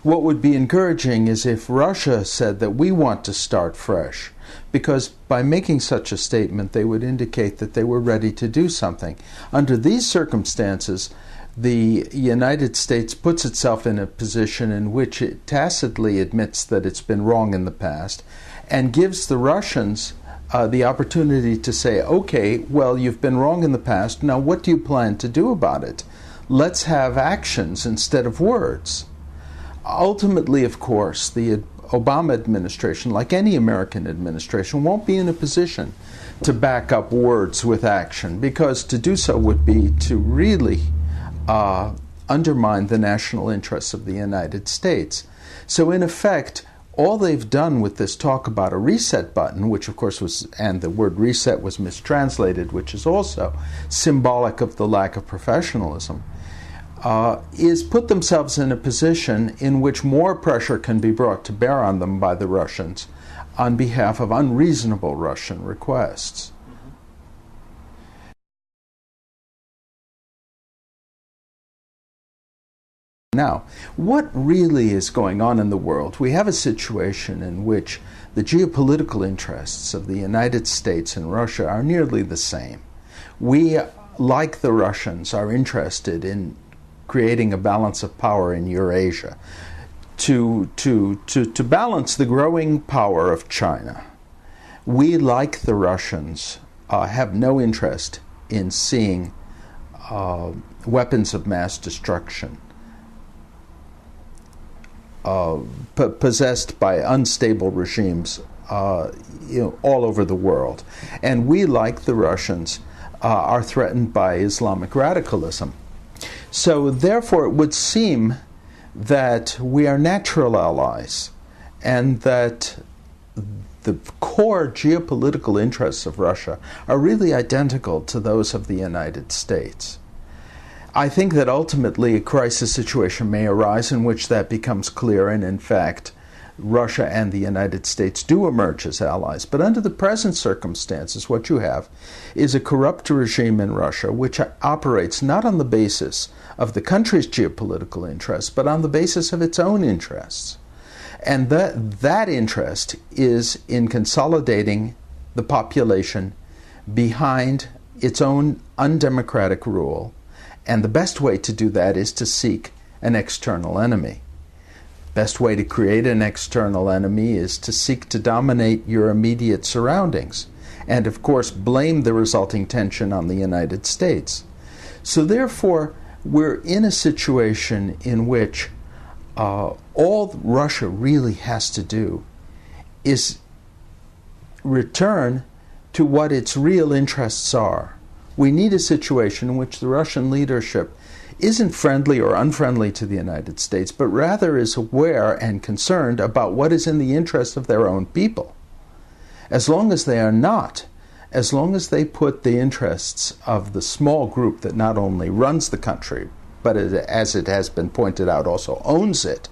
What would be encouraging is if Russia said that we want to start fresh, because by making such a statement, they would indicate that they were ready to do something. Under these circumstances, the United States puts itself in a position in which it tacitly admits that it's been wrong in the past and gives the Russians the opportunity to say, okay, well, you've been wrong in the past, now what do you plan to do about it? Let's have actions instead of words. Ultimately, of course, the Obama administration, like any American administration, won't be in a position to back up words with action, because to do so would be to really undermine the national interests of the United States. So in effect, all they've done with this talk about a reset button, which of course was, and the word reset was mistranslated, which is also symbolic of the lack of professionalism, is put themselves in a position in which more pressure can be brought to bear on them by the Russians on behalf of unreasonable Russian requests. Now, what really is going on in the world? We have a situation in which the geopolitical interests of the United States and Russia are nearly the same. We, like the Russians, are interested in creating a balance of power in Eurasia to balance the growing power of China. We, like the Russians, have no interest in seeing weapons of mass destruction possessed by unstable regimes all over the world. And we, like the Russians, are threatened by Islamic radicalism. So therefore it would seem that we are natural allies, and that the core geopolitical interests of Russia are really identical to those of the United States. I think that ultimately a crisis situation may arise in which that becomes clear, and in fact Russia and the United States do emerge as allies. But under the present circumstances, what you have is a corrupt regime in Russia which operates not on the basis of the country's geopolitical interests, but on the basis of its own interests. And that interest is in consolidating the population behind its own undemocratic rule. And the best way to do that is to seek an external enemy. Best way to create an external enemy is to seek to dominate your immediate surroundings, and of course blame the resulting tension on the United States. So therefore, we're in a situation in which all Russia really has to do is return to what its real interests are. We need a situation in which the Russian leadership isn't friendly or unfriendly to the United States, but rather is aware and concerned about what is in the interest of their own people. As long as they are not, as long as they put the interests of the small group that not only runs the country, but as it has been pointed out, also owns it,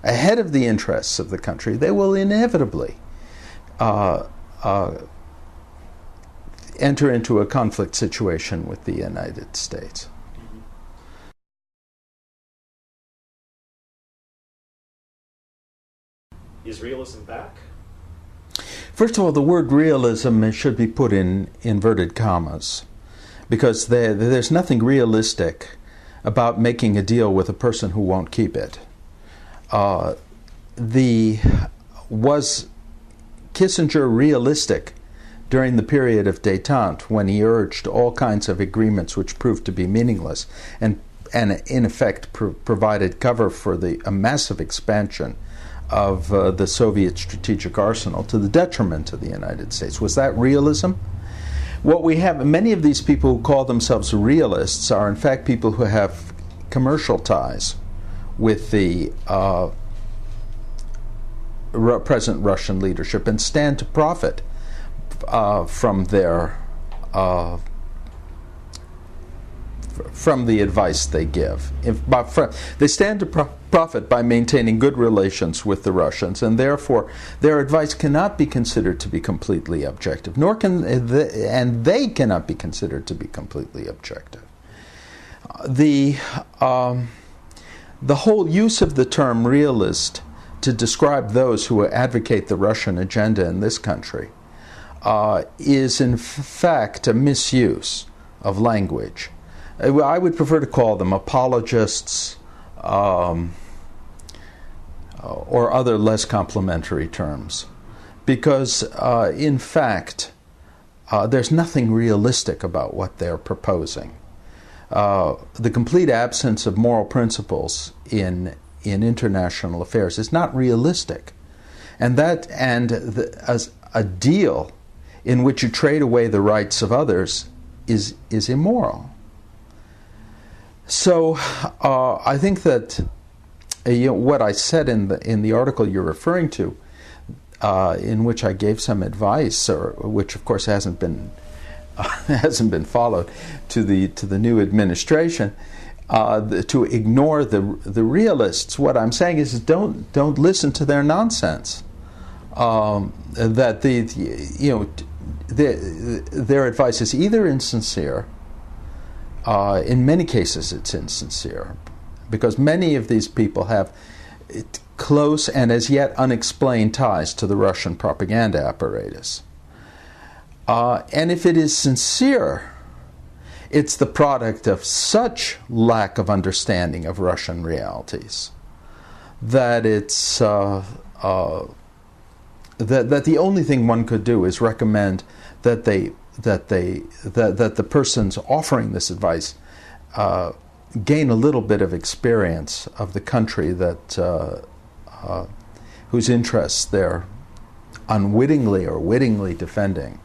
ahead of the interests of the country, they will inevitably enter into a conflict situation with the United States. Is realism back? First of all, the word realism should be put in inverted commas, because there's nothing realistic about making a deal with a person who won't keep it. Was Kissinger realistic during the period of détente, when he urged all kinds of agreements which proved to be meaningless and in effect provided cover for a massive expansion of the Soviet strategic arsenal to the detriment of the United States? Was that realism? What we have, many of these people who call themselves realists are in fact people who have commercial ties with the present Russian leadership and stand to profit from the advice they give. They stand to profit by maintaining good relations with the Russians, and therefore their advice cannot be considered to be completely objective, and they cannot be considered to be completely objective. The the whole use of the term realist to describe those who advocate the Russian agenda in this country is in fact a misuse of language. I would prefer to call them apologists or other less complimentary terms, because in fact there's nothing realistic about what they're proposing. The complete absence of moral principles in international affairs is not realistic, and a deal in which you trade away the rights of others is immoral. So I think that what I said in the article you're referring to, in which I gave some advice, or which of course hasn't been followed to the new administration, to ignore the realists. What I'm saying is don't listen to their nonsense. That their advice is either insincere. In many cases, it's insincere, because many of these people have close and as yet unexplained ties to the Russian propaganda apparatus. And if it is sincere, it's the product of such lack of understanding of Russian realities that it's that the only thing one could do is recommend that the persons offering this advice gain a little bit of experience of the country that whose interests they're unwittingly or wittingly defending.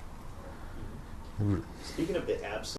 Speaking of the absence